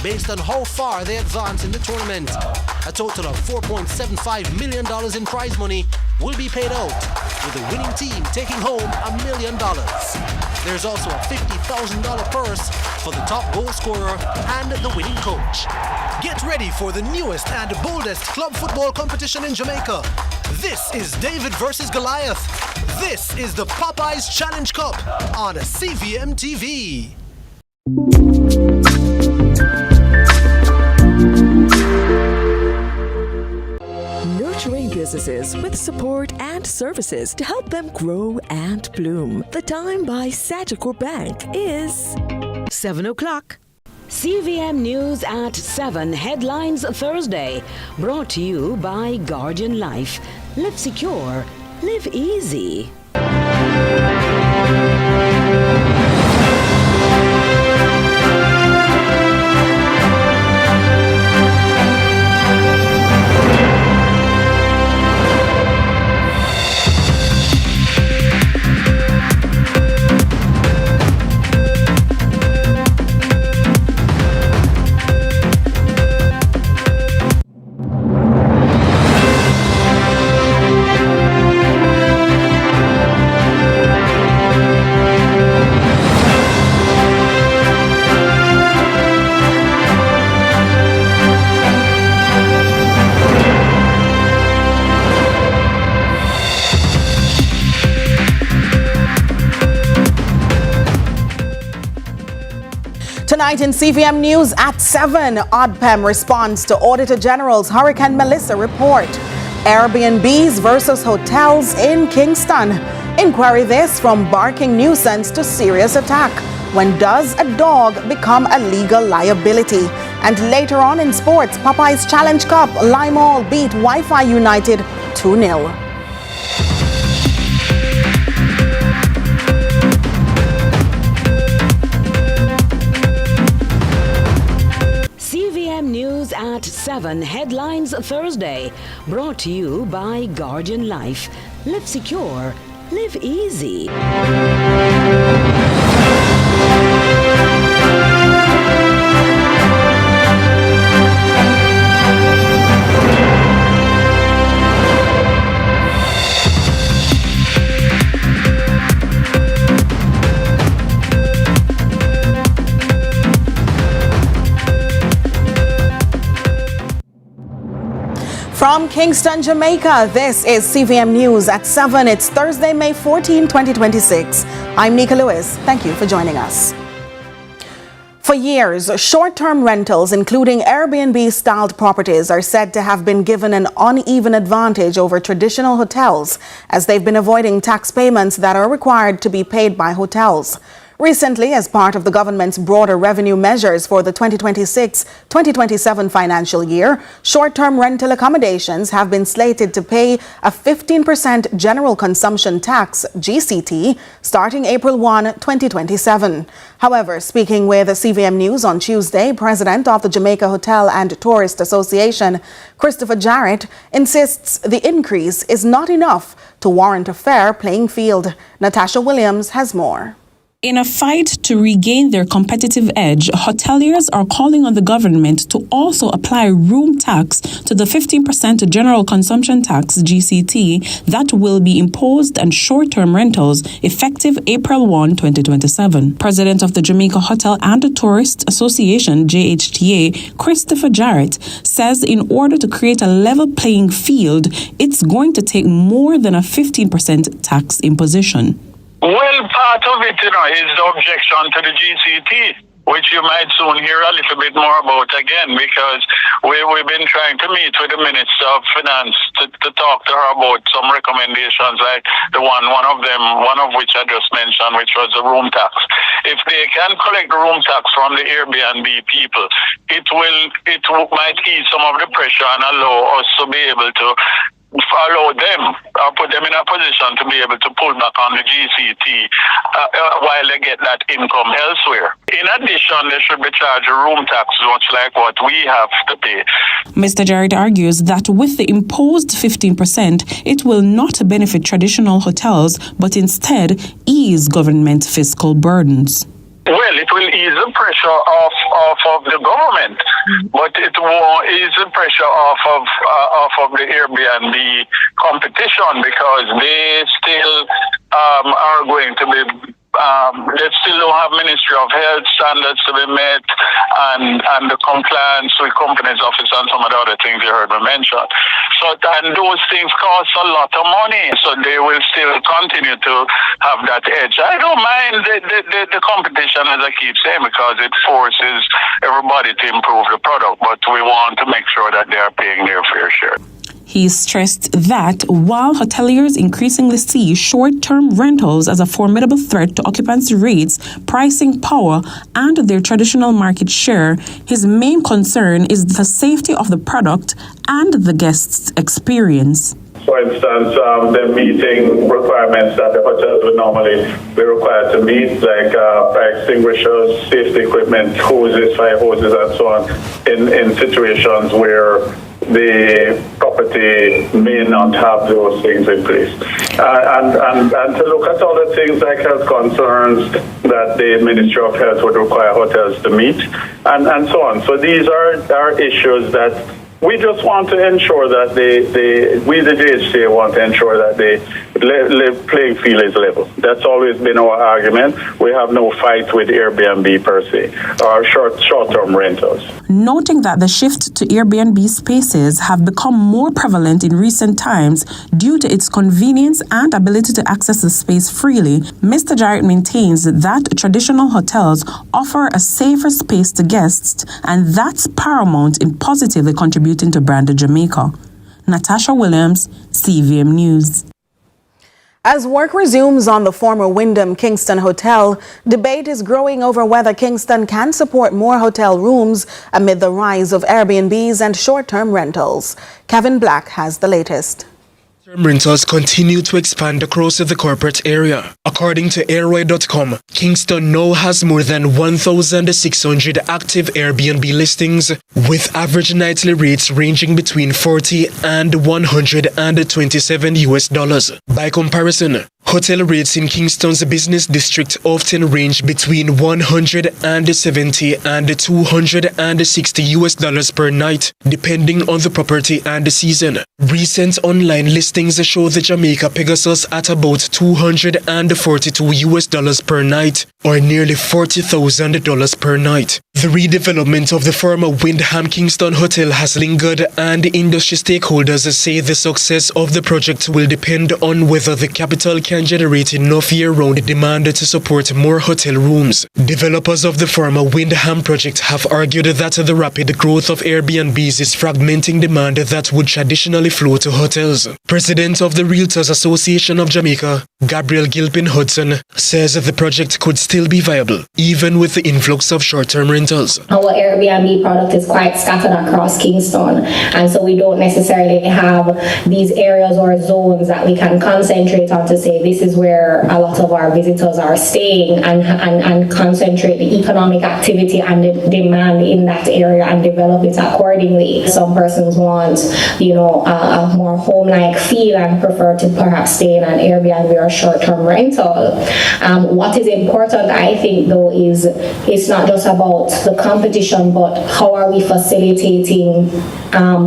based on how far they advance in the tournament. A total of $4.75 million in prize money will be paid out, with the winning team taking home $1 million. There's also a $50,000 purse for the top goal scorer and the winning coach. Get ready for the newest and boldest club football competition in Jamaica. This is David versus Goliath. This is the Popeyes Challenge Cup on CVM TV. Nurturing businesses with support and services to help them grow and bloom. The time by Sagicor Bank is 7 o'clock. CVM News at 7 headlines Thursday, brought to you by Guardian Life. Live secure, live easy. Tonight in CVM News at 7, ODPEM responds to Auditor General's Hurricane Melissa report. Airbnbs versus hotels in Kingston. Inquiry this from barking nuisance to serious attack. When does a dog become a legal liability? And later on in sports, Popeyes Challenge Cup, Limehall beat Wi-Fi United 2-0. News at 7 headlines Thursday, brought to you by Guardian Life. Live secure, live easy. From Kingston, Jamaica, this is CVM News at 7. It's Thursday, May 14, 2026. I'm Nika Lewis. Thank you for joining us. For years, short-term rentals, including Airbnb-styled properties, are said to have been given an uneven advantage over traditional hotels, as they've been avoiding tax payments that are required to be paid by hotels. Recently, as part of the government's broader revenue measures for the 2026-2027 financial year, short-term rental accommodations have been slated to pay a 15% general consumption tax, GCT, starting April 1, 2027. However, speaking with CVM News on Tuesday, President of the Jamaica Hotel and Tourist Association, Christopher Jarrett, insists the increase is not enough to warrant a fair playing field. Natasha Williams has more. In a fight to regain their competitive edge, hoteliers are calling on the government to also apply room tax to the 15% general consumption tax, GCT, that will be imposed on short-term rentals effective April 1, 2027. President of the Jamaica Hotel and Tourist Association, JHTA, Christopher Jarrett, says in order to create a level playing field, it's going to take more than a 15% tax imposition. Well, part of it, is the objection to the GCT, which you might soon hear a little bit more about again, because we've been trying to meet with the Minister of Finance to talk to her about some recommendations, like one of which I just mentioned, which was the room tax. If they can collect the room tax from the Airbnb people, it might ease some of the pressure and allow us to be able to allow them or put them in a position to be able to pull back on the GCT while they get that income elsewhere. In addition, they should be charged a room tax, much like what we have to pay. Mr. Jarrett argues that with the imposed 15%, it will not benefit traditional hotels, but instead ease government fiscal burdens. Well, it will ease the pressure off of the government, but it won't ease the pressure off of the Airbnb competition, because they still are going to be. They still don't have Ministry of Health standards to be met, and the compliance with Companies Office and some of the other things you heard me mention. So, and those things cost a lot of money, so they will still continue to have that edge. I don't mind the competition, as I keep saying, because it forces everybody to improve the product, but we want to make sure that they are paying their fair share. He stressed that while hoteliers increasingly see short-term rentals as a formidable threat to occupancy rates, pricing power, and their traditional market share, his main concern is the safety of the product and the guest's experience. For instance, the meeting requirements that the hotels would normally be required to meet, like fire extinguishers, safety equipment, hoses, fire hoses, and so on, in situations where the property may not have those things in place. And to look at all the things like health concerns that the Ministry of Health would require hotels to meet, and so on. So these are issues that we just want to ensure that we, the JHTA, want to ensure that the playing field is level. That's always been our argument. We have no fight with Airbnb per se, or short-term rentals. Noting that the shift to Airbnb spaces have become more prevalent in recent times due to its convenience and ability to access the space freely, Mr. Jarrett maintains that traditional hotels offer a safer space to guests, and that's paramount in positively contributing to branded Jamaica. Natasha Williams, CVM News. As work resumes on the former Wyndham Kingston Hotel, debate is growing over whether Kingston can support more hotel rooms amid the rise of Airbnbs and short-term rentals. Kevin Black has the latest. Rentals continue to expand across the corporate area. According to airway.com, Kingston now has more than 1,600 active Airbnb listings, with average nightly rates ranging between $40 and $127. By comparison, hotel rates in Kingston's business district often range between $170 and $260 per night, depending on the property and the season. Recent online listings show the Jamaica Pegasus at about $242 per night, or nearly $40,000 per night. The redevelopment of the former Wyndham Kingston Hotel has lingered, and industry stakeholders say the success of the project will depend on whether the capital can generate enough year-round demand to support more hotel rooms. Developers of the former Wyndham project have argued that the rapid growth of Airbnbs is fragmenting demand that would traditionally flow to hotels. President of the Realtors Association of Jamaica, Gabriel Gilpin Hudson, says the project could still be viable, even with the influx of short-term rentals. Our Airbnb product is quite scattered across Kingston, and so we don't necessarily have these areas or zones that we can concentrate on to say this is where a lot of our visitors are staying, and concentrate the economic activity and the demand in that area and develop it accordingly. Some persons want, a more home-like feel and prefer to perhaps stay in an Airbnb or short-term rental. What is important, I think, though, is it's not just about the competition, but how are we facilitating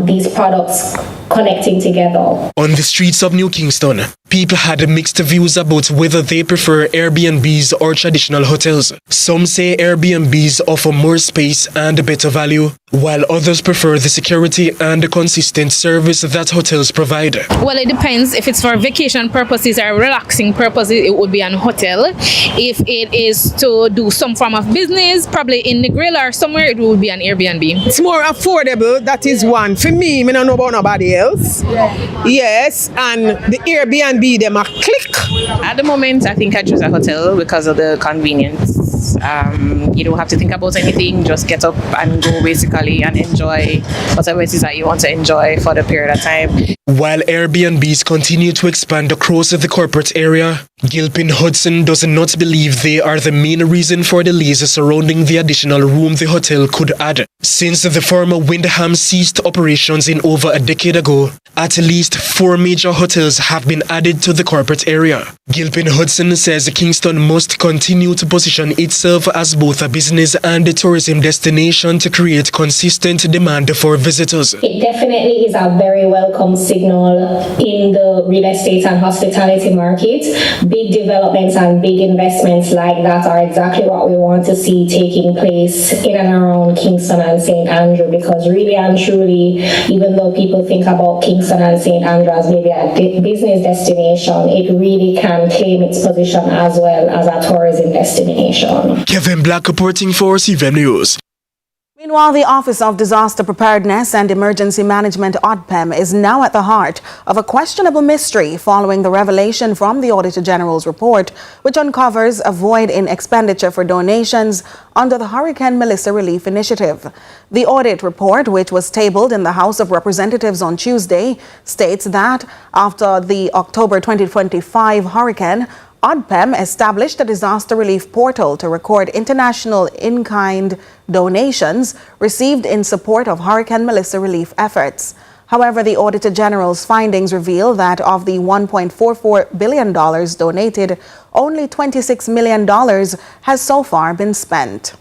these products connecting together. On the streets of New Kingston, people had mixed views about whether they prefer Airbnbs or traditional hotels. Some say Airbnbs offer more space and better value, while others prefer the security and the consistent service that hotels provide. Well, it depends. If it's for vacation purposes or relaxing purposes, it would be an hotel. If it is to do some form of business, probably in the grill or somewhere, it would be an Airbnb. It's more affordable, that is one. For me, I don't know about nobody else. Yes, and the Airbnb, them a click. At the moment, I think I choose a hotel because of the convenience. You don't have to think about anything, just get up and go basically and enjoy whatever it is that you want to enjoy for the period of time. While Airbnbs continue to expand across the corporate area, Gilpin Hudson does not believe they are the main reason for delays surrounding the additional room the hotel could add. Since the former Wyndham ceased operations in over a decade ago, at least 4 major hotels have been added to the corporate area. Gilpin Hudson says Kingston must continue to position itself as both a business and a tourism destination to create consistent demand for visitors. It definitely is a very welcome signal in the real estate and hospitality market. Big developments and big investments like that are exactly what we want to see taking place in and around Kingston and St. Andrew, because really and truly, even though people think about Kingston and St. Andrew as maybe a business destination, it really can claim its position as well as a tourism destination. Kevin Black reporting for CVM News. Meanwhile, the Office of Disaster Preparedness and Emergency Management ODPEM is now at the heart of a questionable mystery following the revelation from the Auditor General's report, which uncovers a void in expenditure for donations under the Hurricane Melissa Relief Initiative. The audit report, which was tabled in the House of Representatives on Tuesday, states that after the October 2025 hurricane, ODPEM established a disaster relief portal to record international in-kind donations received in support of Hurricane Melissa relief efforts. However, the Auditor General's findings reveal that of the $1.44 billion donated, only $26 million has so far been spent.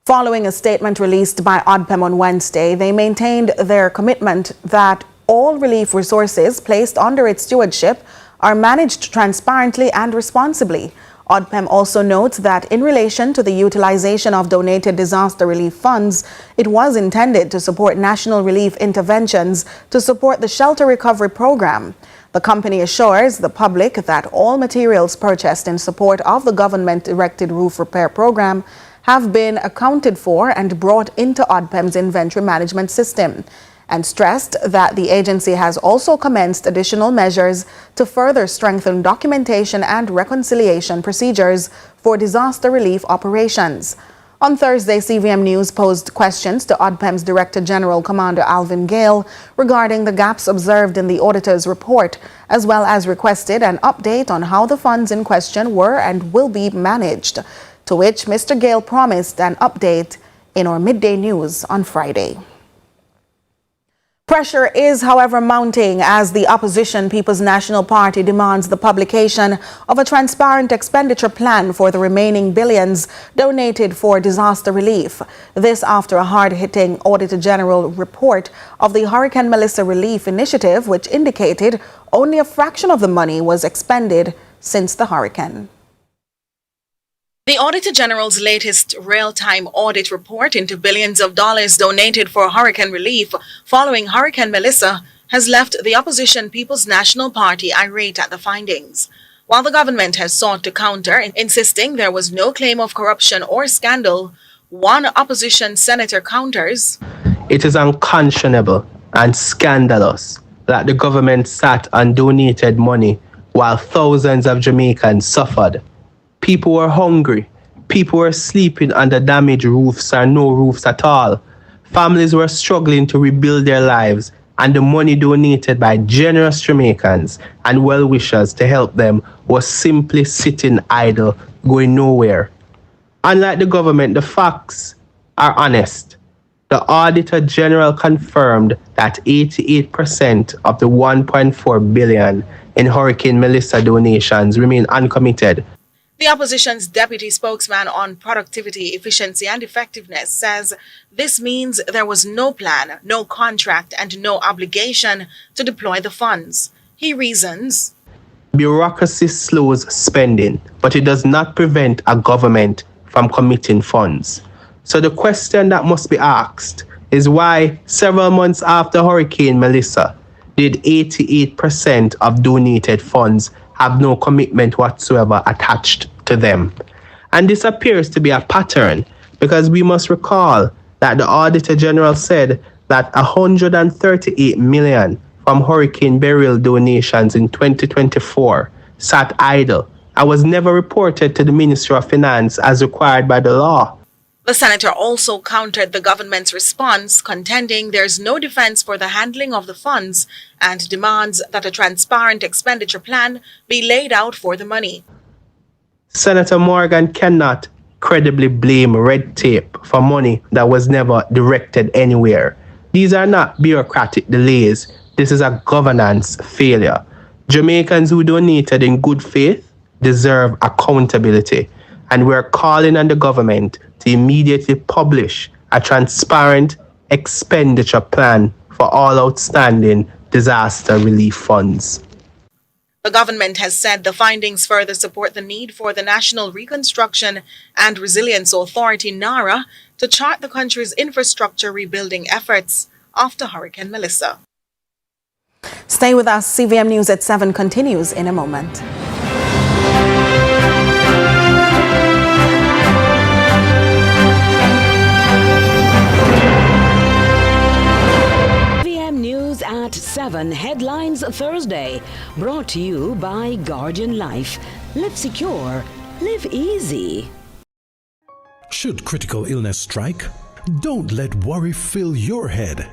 Following a statement released by ODPEM on Wednesday, they maintained their commitment that all relief resources placed under its stewardship are managed transparently and responsibly. ODPEM also notes that in relation to the utilization of donated disaster relief funds, it was intended to support national relief interventions to support the shelter recovery program. The company assures the public that all materials purchased in support of the government-directed roof repair program have been accounted for and brought into ODPEM's inventory management system, and stressed that the agency has also commenced additional measures to further strengthen documentation and reconciliation procedures for disaster relief operations. On Thursday, CVM News posed questions to ODPEM's Director General Commander Alvin Gale regarding the gaps observed in the auditor's report, as well as requested an update on how the funds in question were and will be managed, to which Mr. Gale promised an update in our midday news on Friday. Pressure is, however, mounting as the opposition People's National Party demands the publication of a transparent expenditure plan for the remaining billions donated for disaster relief. This after a hard-hitting Auditor General report of the Hurricane Melissa Relief Initiative, which indicated only a fraction of the money was expended since the hurricane. The Auditor General's latest real-time audit report into billions of dollars donated for hurricane relief following Hurricane Melissa has left the opposition People's National Party irate at the findings. While the government has sought to counter, insisting there was no claim of corruption or scandal, one opposition senator counters, "It is unconscionable and scandalous that the government sat and donated money while thousands of Jamaicans suffered. People were hungry. People were sleeping under damaged roofs or no roofs at all. Families were struggling to rebuild their lives, and the money donated by generous Jamaicans and well-wishers to help them was simply sitting idle, going nowhere. Unlike the government, the facts are honest. The Auditor General confirmed that 88% of the $1.4 billion in Hurricane Melissa donations remain uncommitted. The opposition's deputy spokesman on productivity, efficiency and effectiveness says this means there was no plan, no contract and no obligation to deploy the funds. He reasons, "Bureaucracy slows spending, but it does not prevent a government from committing funds. So the question that must be asked is why several months after Hurricane Melissa did 88% of donated funds have no commitment whatsoever attached to them. And this appears to be a pattern because we must recall that the Auditor General said that $138 million from hurricane burial donations in 2024 sat idle and was never reported to the Ministry of Finance as required by the law. The senator also countered the government's response, contending there's no defense for the handling of the funds and demands that a transparent expenditure plan be laid out for the money. Senator Morgan cannot credibly blame red tape for money that was never directed anywhere. These are not bureaucratic delays. This is a governance failure. Jamaicans who donated in good faith deserve accountability, and we're calling on the government to immediately publish a transparent expenditure plan for all outstanding disaster relief funds. The government has said the findings further support the need for the National Reconstruction and Resilience Authority, NARA, to chart the country's infrastructure rebuilding efforts after Hurricane Melissa. Stay with us. CVM News at 7 continues in a moment. CVM News at 7 Headlines Thursday, brought to you by Guardian Life. Live secure, live easy. Should critical illness strike, don't let worry fill your head.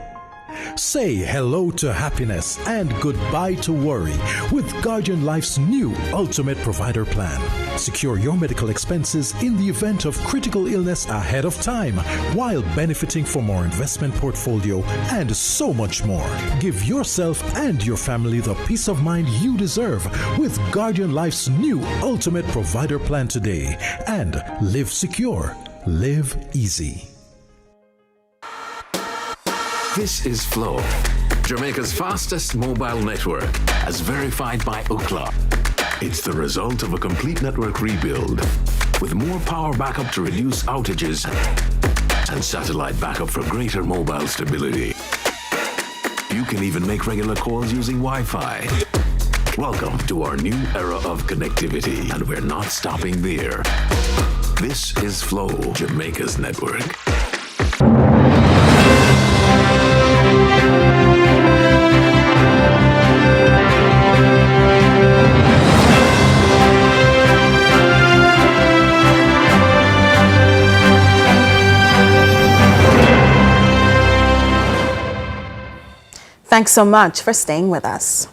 Say hello to happiness and goodbye to worry with Guardian Life's new Ultimate Provider Plan. Secure your medical expenses in the event of critical illness ahead of time while benefiting from our investment portfolio and so much more. Give yourself and your family the peace of mind you deserve with Guardian Life's new Ultimate Provider Plan today. And live secure, live easy. This is Flow, Jamaica's fastest mobile network, as verified by Ookla. It's the result of a complete network rebuild, with more power backup to reduce outages and satellite backup for greater mobile stability. You can even make regular calls using Wi-Fi. Welcome to our new era of connectivity, and we're not stopping there. This is Flow, Jamaica's network. Thanks so much for staying with us.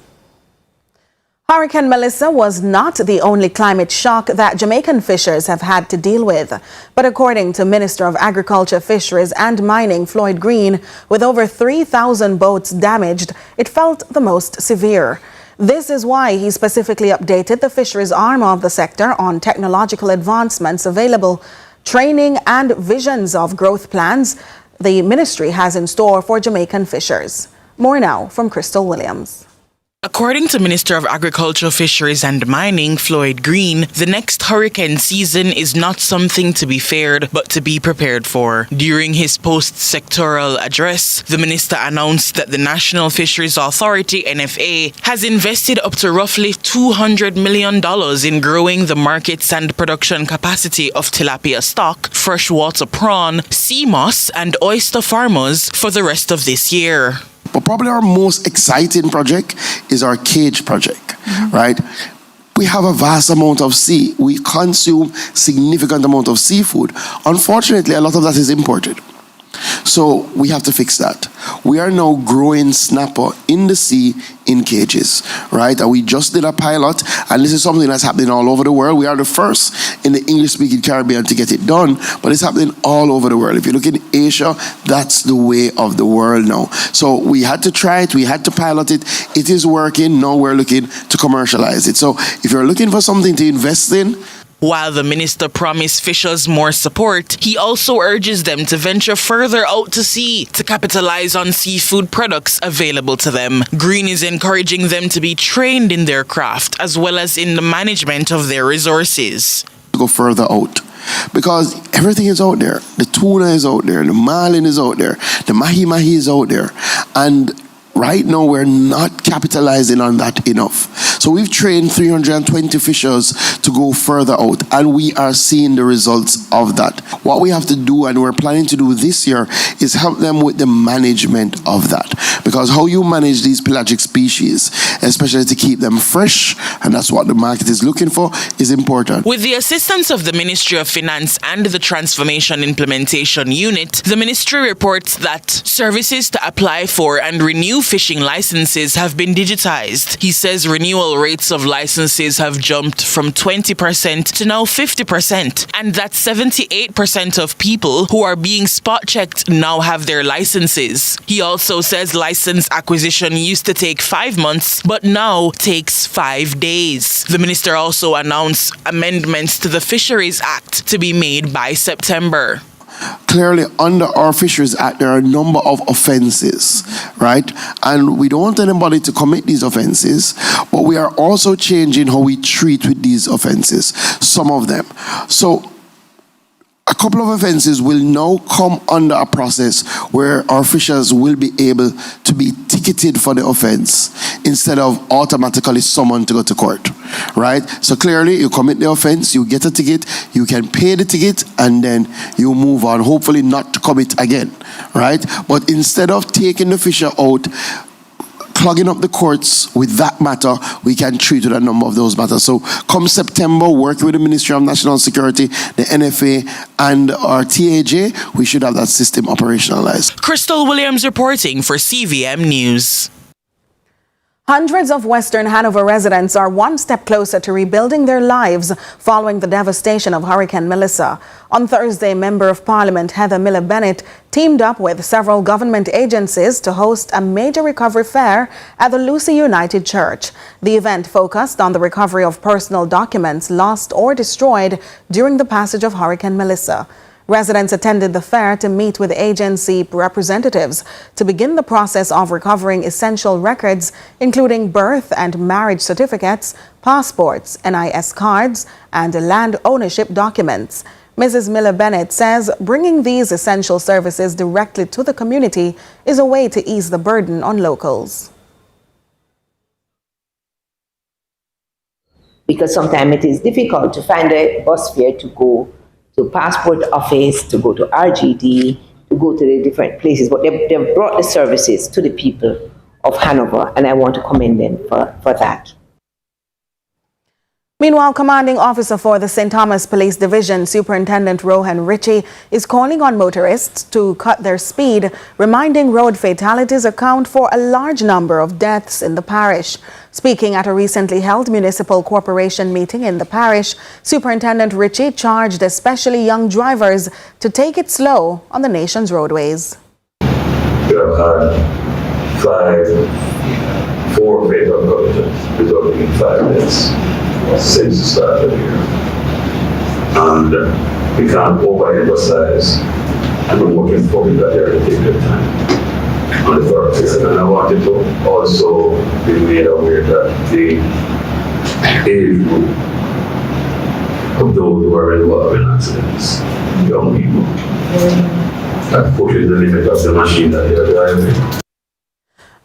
Hurricane Melissa was not the only climate shock that Jamaican fishers have had to deal with. But according to Minister of Agriculture, Fisheries and Mining Floyd Green, with over 3,000 boats damaged, it felt the most severe. This is why he specifically updated the fisheries arm of the sector on technological advancements available, training and visions of growth plans the ministry has in store for Jamaican fishers. More now from Crystal Williams. According to Minister of Agriculture, Fisheries and Mining, Floyd Green, the next hurricane season is not something to be feared, but to be prepared for. During his post-sectoral address, the minister announced that the National Fisheries Authority, NFA, has invested up to roughly $200 million in growing the markets and production capacity of tilapia stock, freshwater prawn, sea moss, and oyster farmers for the rest of this year. But probably our most exciting project is our cage project, right? We have a vast amount of sea. We consume significant amount of seafood. Unfortunately, a lot of that is imported. So we have to fix that. We are now growing snapper in the sea in cages, right? And we just did a pilot, and this is something that's happening all over the world. We are the first in the English-speaking Caribbean to get it done, but it's happening all over the world. If you look in Asia, that's the way of the world now. So we had to try it, we had to pilot it. It is working. Now we're looking to commercialize it. So if you're looking for something to invest in, while the minister promised fishers more support, he also urges them to venture further out to sea to capitalize on seafood products available to them. Green is encouraging them to be trained in their craft as well as in the management of their resources. Go further out. Because everything is out there. The tuna is out there, the marlin is out there, the mahi-mahi is out there. And right now, we're not capitalizing on that enough. So So we've trained 320 fishers to go further out, and we are seeing the results of that. What we have to do, and we're planning to do this year, is help them with the management of that. Because how you manage these pelagic species, especially to keep them fresh, and that's what the market is looking for, is important. With the assistance of the Ministry of Finance and the Transformation Implementation Unit, the ministry reports that services to apply for and renew fishing licenses have been digitized. He says renewal rates of licenses have jumped from 20% to now 50%, and that 78% of people who are being spot checked now have their licenses. He also says license acquisition used to take 5 months, but now takes 5 days. The minister also announced amendments to the Fisheries Act to be made by September. Clearly, under our Fisheries Act, there are a number of offenses, right? And we don't want anybody to commit these offenses, but we are also changing how we treat with these offenses, some of them. So, a couple of offenses will now come under a process where our fishers will be able to be ticketed for the offense instead of automatically summoned to go to court, right? So clearly, you commit the offense, you get a ticket, you can pay the ticket, and then you move on, hopefully not to commit again, right? But instead of taking the fisher out, clogging up the courts with that matter, we can treat with a number of those matters. So come September, working with the Ministry of National Security, the NFA, and our TAJ, we should have that system operationalized. Crystal Williams reporting for CVM News. Hundreds of Western Hanover residents are one step closer to rebuilding their lives following the devastation of Hurricane Melissa. On Thursday, Member of Parliament Heather Miller Bennett teamed up with several government agencies to host a major recovery fair at the Lucy United Church. The event focused on the recovery of personal documents lost or destroyed during the passage of Hurricane Melissa. Residents attended the fair to meet with agency representatives to begin the process of recovering essential records, including birth and marriage certificates, passports, NIS cards, and land ownership documents. Mrs. Miller Bennett says bringing these essential services directly to the community is a way to ease the burden on locals. Because sometimes it is difficult to find a bus fare to go to passport office, to go to RGD, to go to the different places. But they've brought the services to the people of Hanover, and I want to commend them for that. Meanwhile, Commanding Officer for the St. Thomas Police Division, Superintendent Rohan Ritchie, is calling on motorists to cut their speed, reminding road fatalities account for a large number of deaths in the parish. Speaking at a recently held municipal corporation meeting in the parish, Superintendent Ritchie charged especially young drivers to take it slow on the nation's roadways. We have had 4 fatal collisions resulting in 5 deaths since the start of the year. And we can't overemphasize and we're working for people that they're to take their time on the authorities. And I wanted to also be made aware that the age group of those who are involved in accidents, young people, that pushes the limit of the machine that they're driving.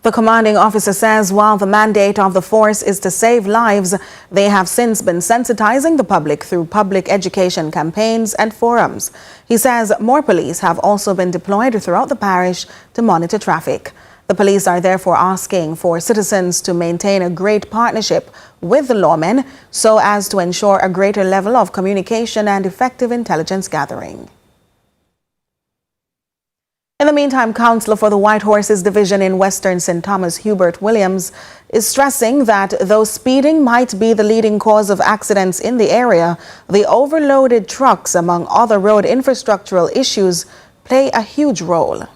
The commanding officer says while the mandate of the force is to save lives, they have since been sensitizing the public through public education campaigns and forums. He says more police have also been deployed throughout the parish to monitor traffic. The police are therefore asking for citizens to maintain a great partnership with the lawmen so as to ensure a greater level of communication and effective intelligence gathering. In the meantime, Councillor for the White Horses Division in Western St. Thomas, Hubert Williams, is stressing that though speeding might be the leading cause of accidents in the area, the overloaded trucks, among other road infrastructural issues, play a huge role.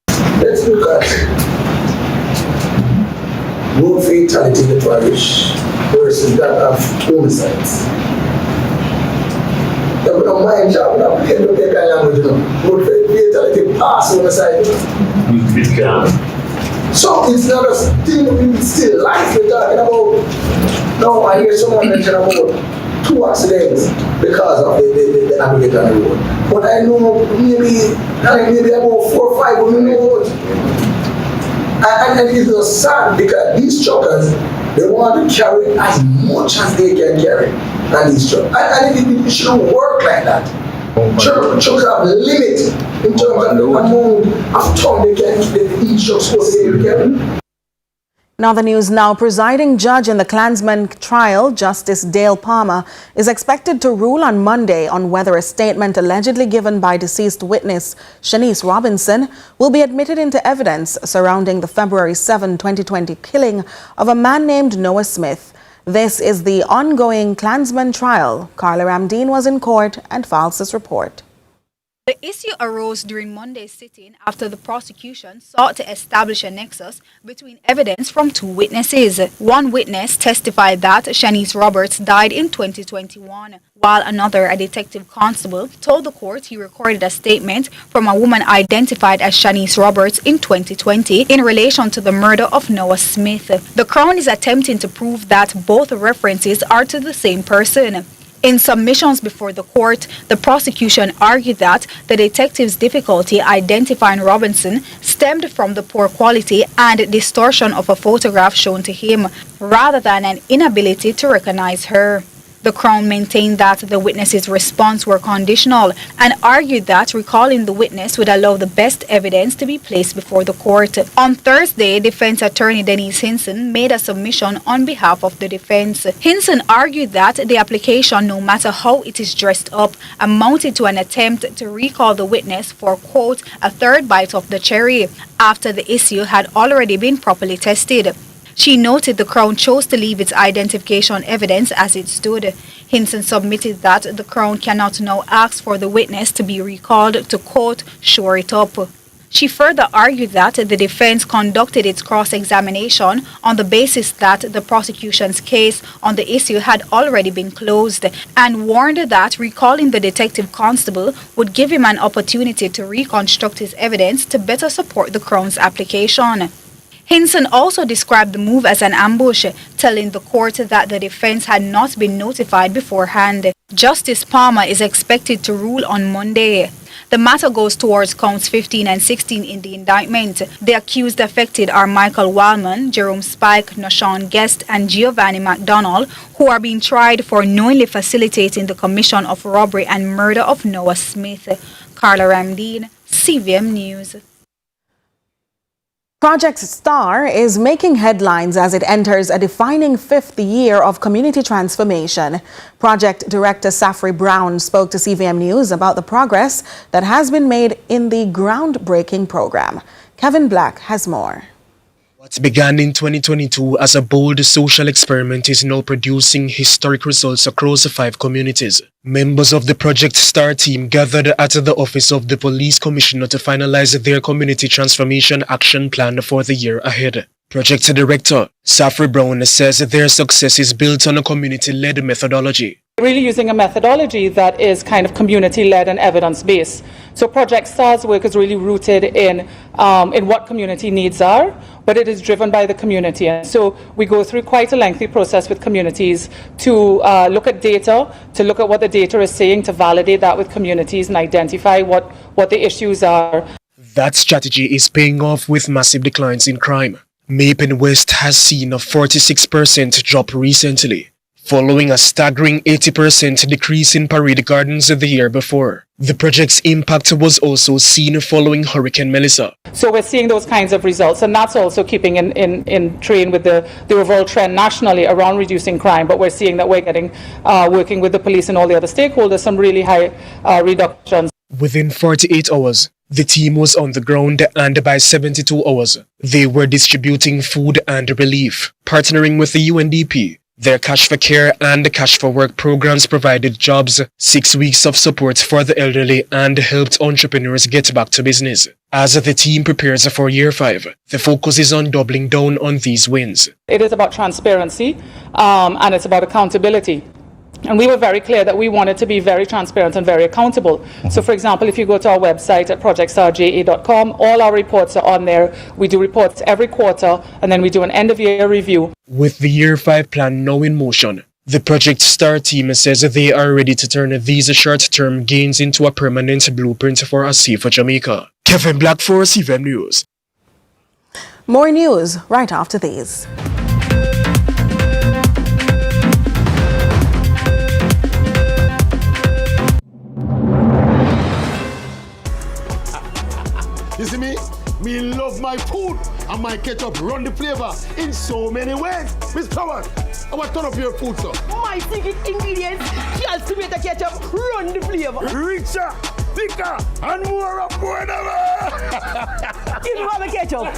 Let's look at road fatality in the parish versus that of homicides. We don't mind job, we don't get no kind of language, road fatality pass homicide. It can. So it's not a thing we still life we're talking about. Now I hear someone mention about 2 accidents because of the navigator on the road. But I know maybe about 4 or 5 on the road. And it is sad because these truckers, They want to carry as much as they can carry on these trucks. And it shouldn't work like that. Trucks have a limit in terms of the amount of ton they can each truck supposed to carry. Now the news now. Presiding judge in the Clansman trial, Justice Dale Palmer, is expected to rule on Monday on whether a statement allegedly given by deceased witness Shanice Robinson will be admitted into evidence surrounding the February 7, 2020 killing of a man named Noah Smith. This is the ongoing Clansman trial. Carla Ramdeen was in court and files this report. The issue arose during Monday's sitting after the prosecution sought to establish a nexus between evidence from two witnesses. One witness testified that Shanice Roberts died in 2021, while another, a detective constable, told the court he recorded a statement from a woman identified as Shanice Roberts in 2020 in relation to the murder of Noah Smith. The Crown is attempting to prove that both references are to the same person. In submissions before the court, the prosecution argued that the detective's difficulty identifying Robinson stemmed from the poor quality and distortion of a photograph shown to him, rather than an inability to recognize her. The Crown maintained that the witness's response were conditional and argued that recalling the witness would allow the best evidence to be placed before the court. On Thursday, defense attorney Denise Hinson made a submission on behalf of the defense. Hinson argued that the application, no matter how it is dressed up, amounted to an attempt to recall the witness for, quote, a third bite of the cherry, after the issue had already been properly tested. She noted the Crown chose to leave its identification evidence as it stood. Hinson submitted that the Crown cannot now ask for the witness to be recalled to, quote, shore it up. She further argued that the defense conducted its cross-examination on the basis that the prosecution's case on the issue had already been closed, and warned that recalling the detective constable would give him an opportunity to reconstruct his evidence to better support the Crown's application. Hinson also described the move as an ambush, telling the court that the defense had not been notified beforehand. Justice Palmer is expected to rule on Monday. The matter goes towards counts 15 and 16 in the indictment. The accused affected are Michael Wallman, Jerome Spike, Nashawn Guest, and Giovanni McDonald, who are being tried for knowingly facilitating the commission of robbery and murder of Noah Smith. Carla Ramdeen, CVM News. Project STAR is making headlines as it enters a defining fifth year of community transformation. Project Director Safri Brown spoke to CVM News about the progress that has been made in the groundbreaking program. Kevin Black has more. What began in 2022 as a bold social experiment is now producing historic results across 5 communities. Members of the Project STAR team gathered at the office of the Police Commissioner to finalize their community transformation action plan for the year ahead. Project Director Safri Brown says their success is built on a community-led methodology. Really using a methodology that is kind of community-led and evidence-based. So Project STAR's work is really rooted in what community needs are, but it is driven by the community. And so we go through quite a lengthy process with communities to look at data, to look at what the data is saying, to validate that with communities and identify what the issues are. That strategy is paying off with massive declines in crime. Mapen West has seen a 46% drop recently, following a staggering 80% decrease in Parade Gardens the year before. The project's impact was also seen following Hurricane Melissa. So we're seeing those kinds of results, and that's also keeping in train with the overall trend nationally around reducing crime. But we're seeing that we're getting, working with the police and all the other stakeholders, some really high reductions. Within 48 hours, the team was on the ground, and by 72 hours, they were distributing food and relief. Partnering with the UNDP, their Cash for Care and Cash for Work programs provided jobs, 6 weeks of support for the elderly, and helped entrepreneurs get back to business. As the team prepares for Year 5, the focus is on doubling down on these wins. It is about transparency, and it's about accountability. And we were very clear that we wanted to be very transparent and very accountable. So, for example, if you go to our website at projectstarja.com, all our reports are on there. We do reports every quarter, and then we do an end-of-year review. With the Year 5 plan now in motion, the Project STAR team says they are ready to turn these short-term gains into a permanent blueprint for a safer Jamaica. Kevin Black for CVM News. More news right after these. You see me? Me love my food and my ketchup run the flavor in so many ways. Miss Power, I want to turn up your food, sir. My secret ingredients, just tomato ketchup, run the flavor. Richer, thicker, and more affordable. Give me one ketchup.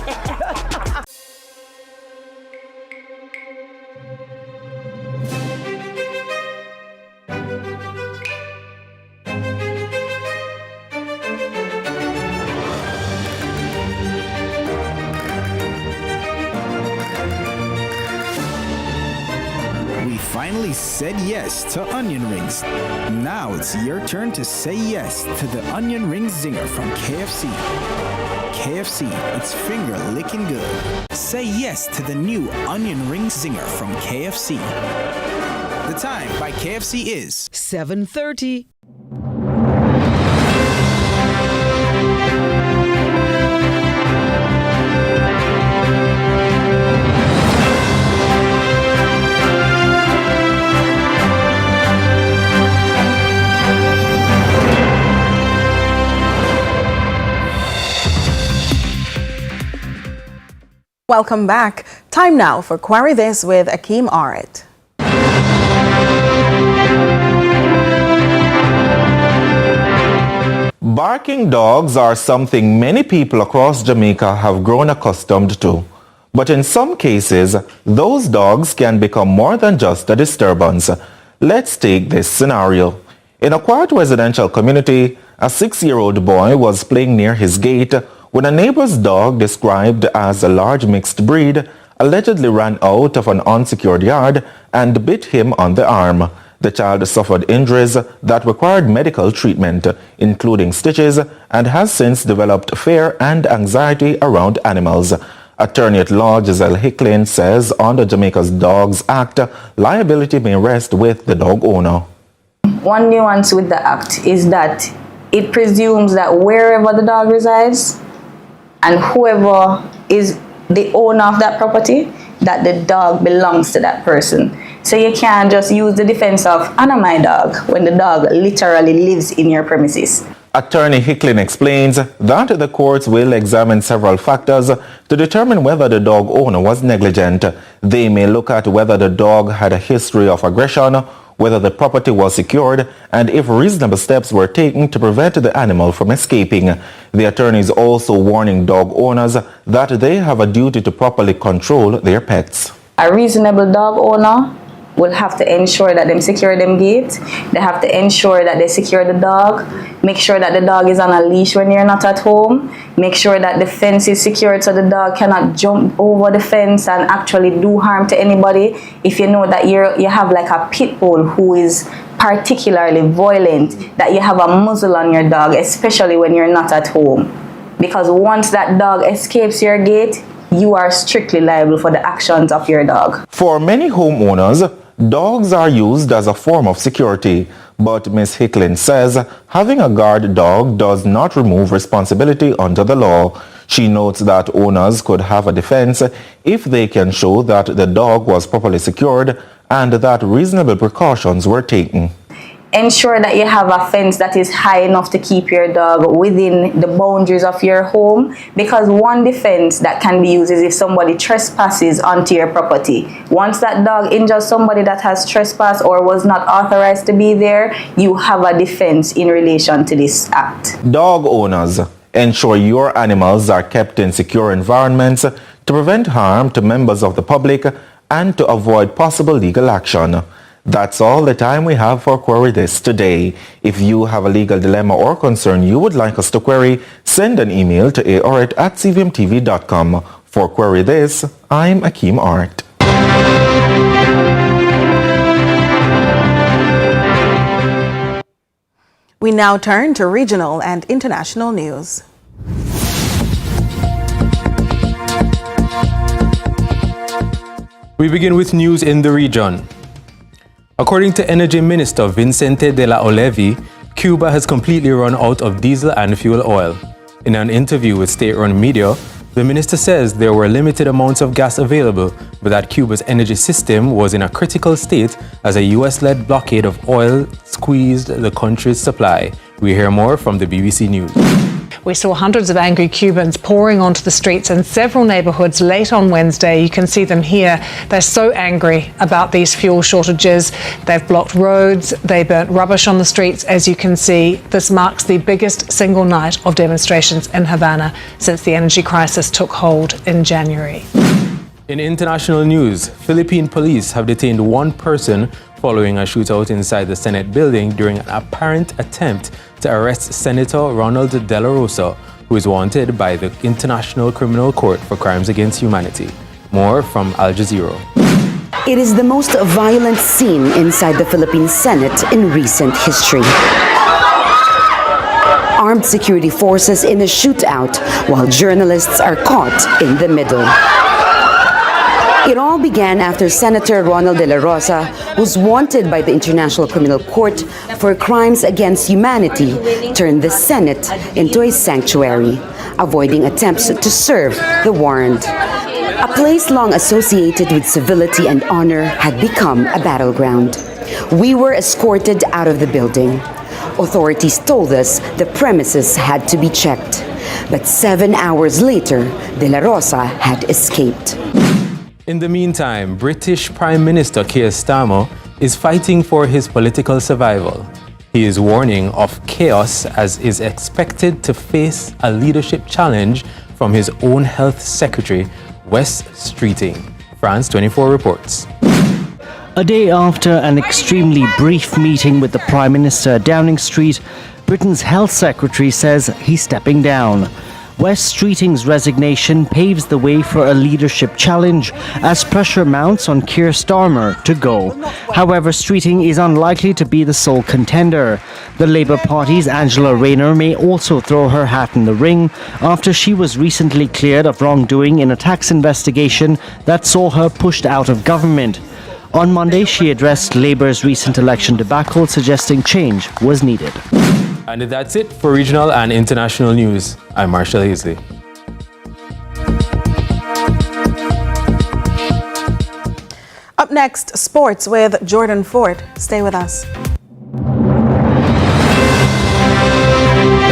Finally said yes to onion rings. Now it's your turn to say yes to the onion ring zinger from KFC. KFC, it's finger licking good. Say yes to the new onion ring zinger from KFC. The time by KFC is 7:30. Welcome back. Time now for Query This with Akeem Jarrett. Barking dogs are something many people across Jamaica have grown accustomed to. But in some cases, those dogs can become more than just a disturbance. Let's take this scenario. In a quiet residential community, a 6-year-old boy was playing near his gate when a neighbor's dog, described as a large mixed breed, allegedly ran out of an unsecured yard and bit him on the arm. The child suffered injuries that required medical treatment, including stitches, and has since developed fear and anxiety around animals. Attorney at law Giselle Hicklin says under Jamaica's Dogs Act, liability may rest with the dog owner. One nuance with the act is that it presumes that wherever the dog resides, and whoever is the owner of that property, that the dog belongs to that person. So you can't just use the defense of, "I know my dog," when the dog literally lives in your premises. Attorney Hicklin explains that the courts will examine several factors to determine whether the dog owner was negligent. They may look at whether the dog had a history of aggression, whether the property was secured, and if reasonable steps were taken to prevent the animal from escaping. The attorney is also warning dog owners that they have a duty to properly control their pets. A reasonable dog owner will have to ensure that they secure them gate. They have to ensure that they secure the dog. Make sure that the dog is on a leash when you're not at home. Make sure that the fence is secured so the dog cannot jump over the fence and actually do harm to anybody. If you know that you have like a pit bull who is particularly violent, that you have a muzzle on your dog, especially when you're not at home. Because once that dog escapes your gate, you are strictly liable for the actions of your dog. For many homeowners, dogs are used as a form of security, but Ms. Hicklin says having a guard dog does not remove responsibility under the law. She notes that owners could have a defense if they can show that the dog was properly secured and that reasonable precautions were taken. Ensure that you have a fence that is high enough to keep your dog within the boundaries of your home, because one defense that can be used is if somebody trespasses onto your property. Once that dog injures somebody that has trespassed or was not authorized to be there, you have a defense in relation to this act. Dog owners, ensure your animals are kept in secure environments to prevent harm to members of the public and to avoid possible legal action. That's all the time we have for Query This today. If you have a legal dilemma or concern you would like us to query, send an email to audit@cvmtv.com. For Query This, I'm Akeem Jarrett. We now turn to regional and international news. We begin with news in the region. According to Energy Minister Vicente de la Olevi, Cuba has completely run out of diesel and fuel oil. In an interview with state-run media, the minister says there were limited amounts of gas available, but that Cuba's energy system was in a critical state as a US-led blockade of oil squeezed the country's supply. We hear more from the BBC News. We saw hundreds of angry Cubans pouring onto the streets in several neighbourhoods late on Wednesday. You can see them here. They're so angry about these fuel shortages. They've blocked roads. They burnt rubbish on the streets. As you can see, this marks the biggest single night of demonstrations in Havana since the energy crisis took hold in January. In international news, Philippine police have detained one person following a shootout inside the Senate building during an apparent attempt to arrest Senator Ronald De La Rosa, who is wanted by the International Criminal Court for Crimes Against Humanity. More from Al Jazeera. It is the most violent scene inside the Philippine Senate in recent history. Armed security forces in a shootout while journalists are caught in the middle. It all began after Senator Ronald De La Rosa, who's wanted by the International Criminal Court for crimes against humanity, turned the Senate into a sanctuary, avoiding attempts to serve the warrant. A place long associated with civility and honor had become a battleground. We were escorted out of the building. Authorities told us the premises had to be checked. But 7 hours later, De La Rosa had escaped. In the meantime, British Prime Minister Keir Starmer is fighting for his political survival. He is warning of chaos as is expected to face a leadership challenge from his own health secretary, Wes Streeting. France 24 reports. A day after an extremely brief meeting with the Prime Minister at Downing Street, Britain's health secretary says he's stepping down. Wes Streeting's resignation paves the way for a leadership challenge as pressure mounts on Keir Starmer to go. However, Streeting is unlikely to be the sole contender. The Labour Party's Angela Rayner may also throw her hat in the ring after she was recently cleared of wrongdoing in a tax investigation that saw her pushed out of government. On Monday, she addressed Labour's recent election debacle, suggesting change was needed. And that's it for regional and international news. I'm Marshall Hazley. Up next, sports with Jordan Ford. Stay with us.